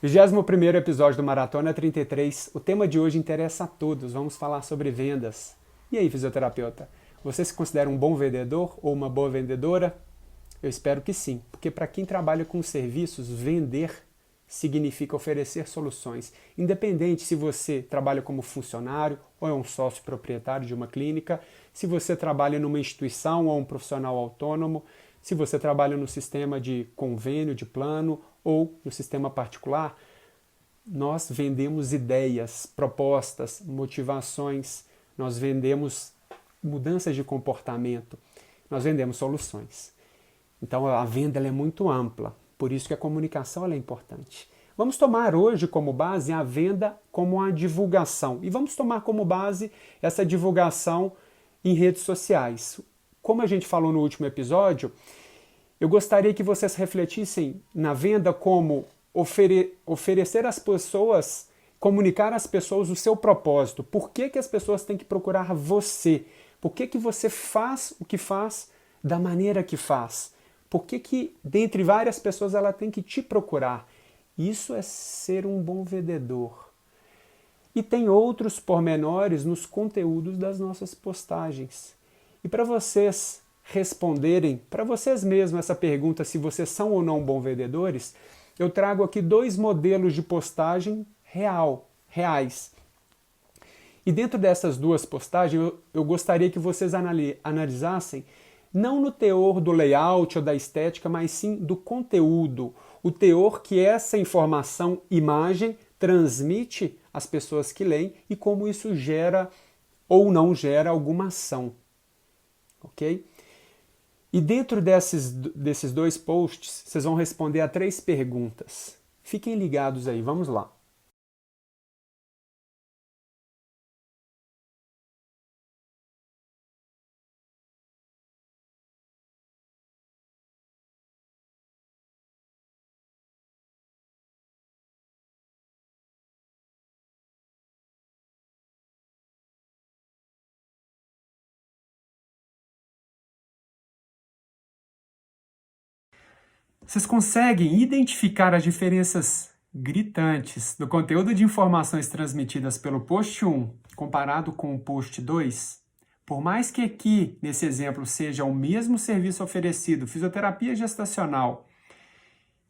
21º episódio do Maratona 33. O tema de hoje interessa a todos. Vamos falar sobre vendas. E aí, fisioterapeuta? Você se considera um bom vendedor ou uma boa vendedora? Eu espero que sim, porque para quem trabalha com serviços, vender significa oferecer soluções. Independente se você trabalha como funcionário ou é um sócio proprietário de uma clínica, se você trabalha numa instituição ou um profissional autônomo, se você trabalha no sistema de convênio, de plano ou no sistema particular, nós vendemos ideias, propostas, motivações, nós vendemos mudanças de comportamento, nós vendemos soluções. Então a venda ela é muito ampla, por isso que a comunicação ela é importante. Vamos tomar hoje como base a venda como uma divulgação e vamos tomar como base essa divulgação em redes sociais. Como a gente falou no último episódio, eu gostaria que vocês refletissem na venda como oferecer às pessoas, comunicar às pessoas o seu propósito. Por que as pessoas têm que procurar você? Por que você faz o que faz da maneira que faz? Por que dentre várias pessoas ela tem que te procurar? Isso é ser um bom vendedor. E tem outros pormenores nos conteúdos das nossas postagens. E para vocês responderem para vocês mesmos essa pergunta se vocês são ou não bons vendedores, eu trago aqui 2 modelos de postagem reais. E dentro dessas 2 postagens eu gostaria que vocês analisassem não no teor do layout ou da estética, mas sim do conteúdo, o teor que essa informação, imagem, transmite às pessoas que leem e como isso gera ou não gera alguma ação. Ok? E dentro desses 2 posts, vocês vão responder a 3 perguntas. Fiquem ligados aí, vamos lá. Vocês conseguem identificar as diferenças gritantes do conteúdo de informações transmitidas pelo post 1 comparado com o post 2? Por mais que aqui, nesse exemplo, seja o mesmo serviço oferecido, fisioterapia gestacional,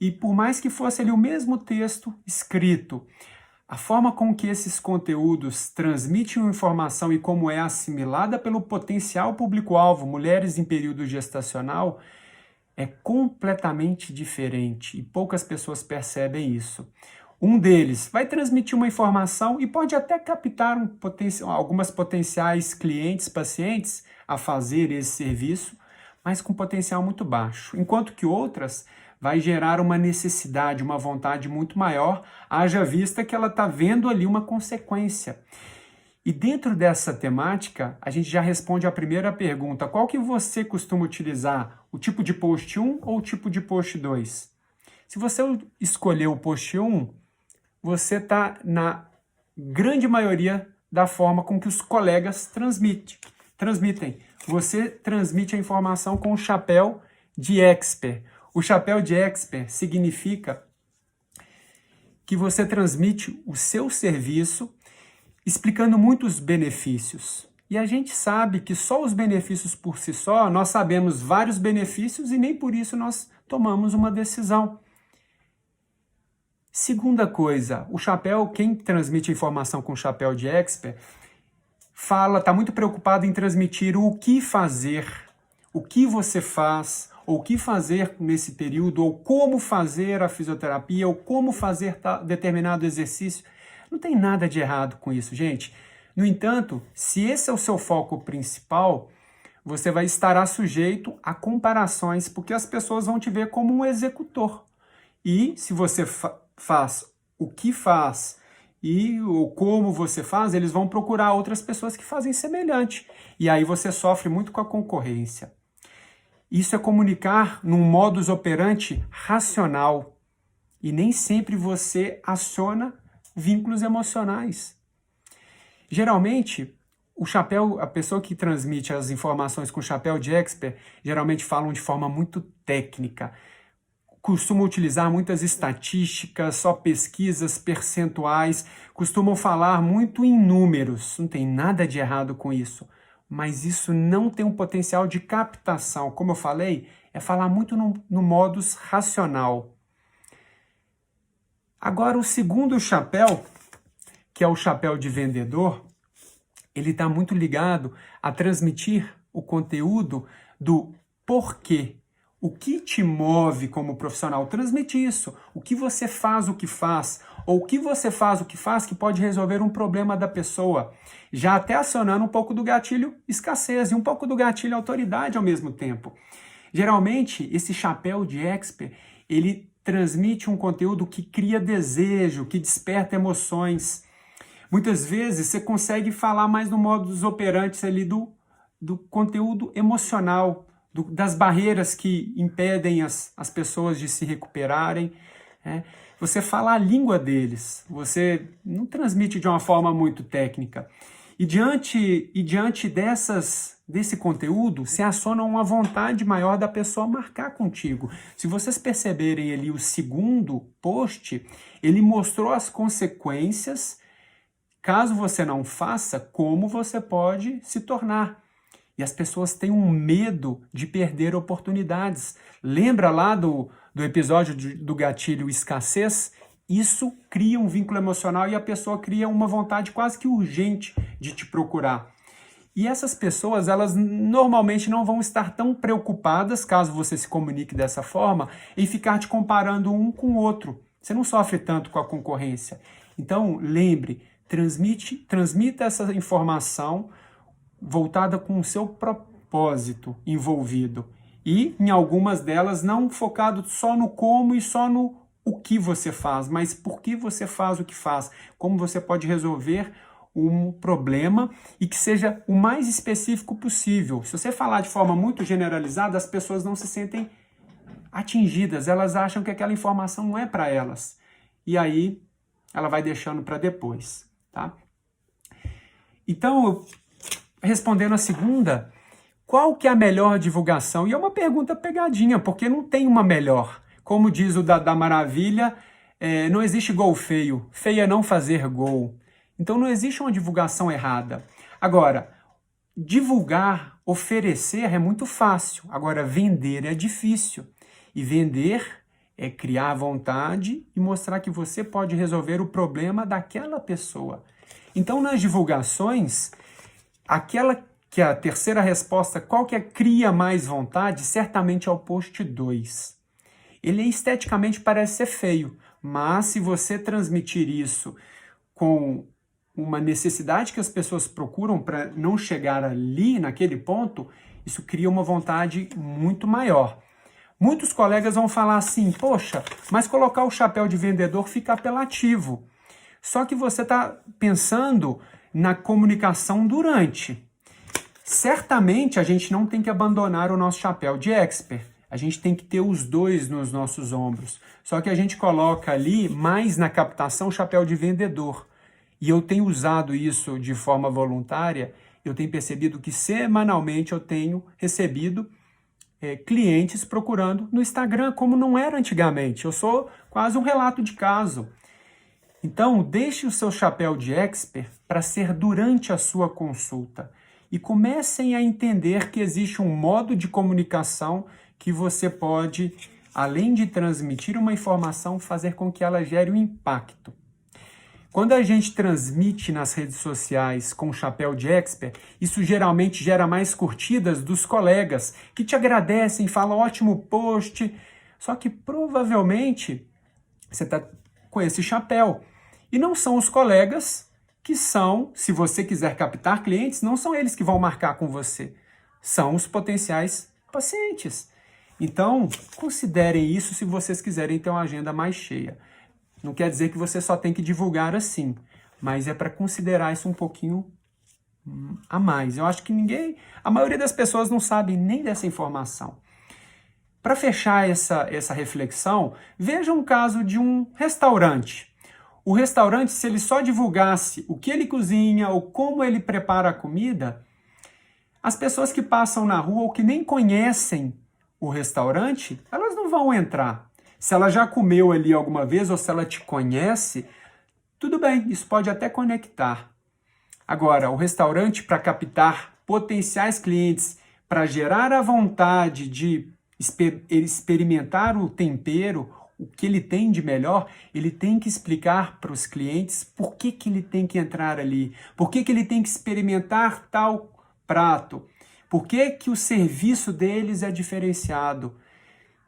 e por mais que fosse ali o mesmo texto escrito, a forma com que esses conteúdos transmitem informação e como é assimilada pelo potencial público-alvo, mulheres em período gestacional, é completamente diferente e poucas pessoas percebem isso. Um deles vai transmitir uma informação e pode até captar algumas potenciais clientes, pacientes a fazer esse serviço, mas com potencial muito baixo. Enquanto que outras vai gerar uma necessidade, uma vontade muito maior, haja vista que ela está vendo ali uma consequência. E dentro dessa temática, a gente já responde a primeira pergunta. Qual que você costuma utilizar? O tipo de post 1 ou o tipo de post 2? Se você escolher o post 1, você está na grande maioria da forma com que os colegas transmitem. Você transmite a informação com o chapéu de expert. O chapéu de expert significa que você transmite o seu serviço explicando muitos benefícios. E a gente sabe que só os benefícios por si só, nós sabemos vários benefícios e nem por isso nós tomamos uma decisão. Segunda coisa, o chapéu, quem transmite informação com o chapéu de expert, está muito preocupado em transmitir o que fazer, o que você faz, ou o que fazer nesse período, ou como fazer a fisioterapia, ou como fazer determinado exercício. Não tem nada de errado com isso, gente. No entanto, se esse é o seu foco principal, você vai estar sujeito a comparações, porque as pessoas vão te ver como um executor. E se você faz o que faz e o como você faz, eles vão procurar outras pessoas que fazem semelhante. E aí você sofre muito com a concorrência. Isso é comunicar num modus operandi racional. E nem sempre você aciona vínculos emocionais. Geralmente, a pessoa que transmite as informações com o chapéu de expert, geralmente falam de forma muito técnica. costumam utilizar muitas estatísticas, só pesquisas percentuais, costumam falar muito em números. Não tem nada de errado com isso, mas isso não tem um potencial de captação. Como eu falei, é falar muito no modus racional. Agora, o segundo chapéu, que é o chapéu de vendedor, ele está muito ligado a transmitir o conteúdo do porquê. O que te move como profissional? Transmite isso. O que você faz, o que faz. Ou o que você faz, o que faz, que pode resolver um problema da pessoa. Já até acionando um pouco do gatilho escassez e um pouco do gatilho autoridade ao mesmo tempo. Geralmente, esse chapéu de expert, ele transmite um conteúdo que cria desejo, que desperta emoções. Muitas vezes você consegue falar mais no modus operandi ali do conteúdo emocional, das barreiras que impedem as pessoas de se recuperarem. Você fala a língua deles, você não transmite de uma forma muito técnica. E diante desse conteúdo, se aciona uma vontade maior da pessoa marcar contigo. Se vocês perceberem ali o segundo post, ele mostrou as consequências, caso você não faça, como você pode se tornar. E as pessoas têm um medo de perder oportunidades. Lembra lá do episódio do gatilho escassez? Isso cria um vínculo emocional e a pessoa cria uma vontade quase que urgente de te procurar. E essas pessoas, elas normalmente não vão estar tão preocupadas, caso você se comunique dessa forma, em ficar te comparando um com o outro. Você não sofre tanto com a concorrência. Então, lembre, transmita essa informação voltada com o seu propósito envolvido. E, em algumas delas, não focado só no como e só no o que você faz, mas por que você faz o que faz, como você pode resolver um problema e que seja o mais específico possível. Se você falar de forma muito generalizada, as pessoas não se sentem atingidas, elas acham que aquela informação não é para elas. E aí, ela vai deixando para depois, tá? Então, respondendo a segunda, qual que é a melhor divulgação? E é uma pergunta pegadinha, porque não tem uma melhor. Como diz o da Maravilha, não existe gol feio. Feio é não fazer gol. Então não existe uma divulgação errada. Agora, divulgar, oferecer é muito fácil. Agora, vender é difícil. E vender é criar vontade e mostrar que você pode resolver o problema daquela pessoa. Então, nas divulgações, aquela que é a terceira resposta, qual que cria mais vontade, certamente é o post 2. Ele esteticamente parece ser feio, mas se você transmitir isso com uma necessidade que as pessoas procuram para não chegar ali, naquele ponto, isso cria uma vontade muito maior. Muitos colegas vão falar assim, poxa, mas colocar o chapéu de vendedor fica apelativo. Só que você está pensando na comunicação durante. Certamente a gente não tem que abandonar o nosso chapéu de expert. A gente tem que ter os dois nos nossos ombros. Só que a gente coloca ali, mais na captação, o chapéu de vendedor. E eu tenho usado isso de forma voluntária, eu tenho percebido que semanalmente eu tenho recebido clientes procurando no Instagram, como não era antigamente. Eu sou quase um relato de caso. Então, deixe o seu chapéu de expert para ser durante a sua consulta. E comecem a entender que existe um modo de comunicação que você pode, além de transmitir uma informação, fazer com que ela gere um impacto. Quando a gente transmite nas redes sociais com o chapéu de expert, isso geralmente gera mais curtidas dos colegas, que te agradecem, falam ótimo post, só que provavelmente você está com esse chapéu. E não são os colegas que são, se você quiser captar clientes, não são eles que vão marcar com você, são os potenciais pacientes. Então, considerem isso se vocês quiserem ter uma agenda mais cheia. Não quer dizer que você só tem que divulgar assim, mas é para considerar isso um pouquinho a mais. Eu acho que a maioria das pessoas não sabe nem dessa informação. Para fechar essa reflexão, veja um caso de um restaurante. O restaurante, se ele só divulgasse o que ele cozinha ou como ele prepara a comida, as pessoas que passam na rua ou que nem conhecem o restaurante, elas não vão entrar. Se ela já comeu ali alguma vez ou se ela te conhece, tudo bem, isso pode até conectar. Agora, o restaurante, para captar potenciais clientes, para gerar a vontade de experimentar o tempero, o que ele tem de melhor, ele tem que explicar para os clientes por que ele tem que entrar ali, por que ele tem que experimentar tal prato, por que o serviço deles é diferenciado,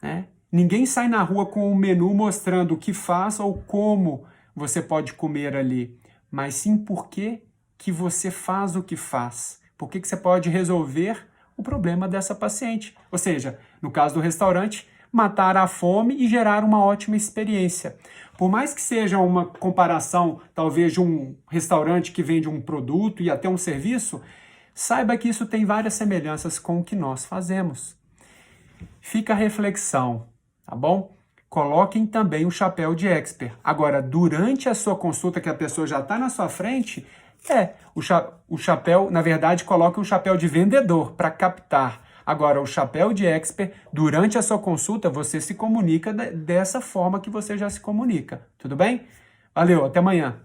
né? Ninguém sai na rua com um menu mostrando o que faz ou como você pode comer ali, mas sim por que você faz o que faz, por que você pode resolver o problema dessa paciente. Ou seja, no caso do restaurante, matar a fome e gerar uma ótima experiência. Por mais que seja uma comparação, talvez, de um restaurante que vende um produto e até um serviço, saiba que isso tem várias semelhanças com o que nós fazemos. Fica a reflexão, tá bom? Coloquem também o chapéu de expert. Agora, durante a sua consulta, que a pessoa já está na sua frente, o chapéu, na verdade, coloque um chapéu de vendedor para captar. Agora, o chapéu de expert, durante a sua consulta, você se comunica dessa forma que você já se comunica. Tudo bem? Valeu, até amanhã.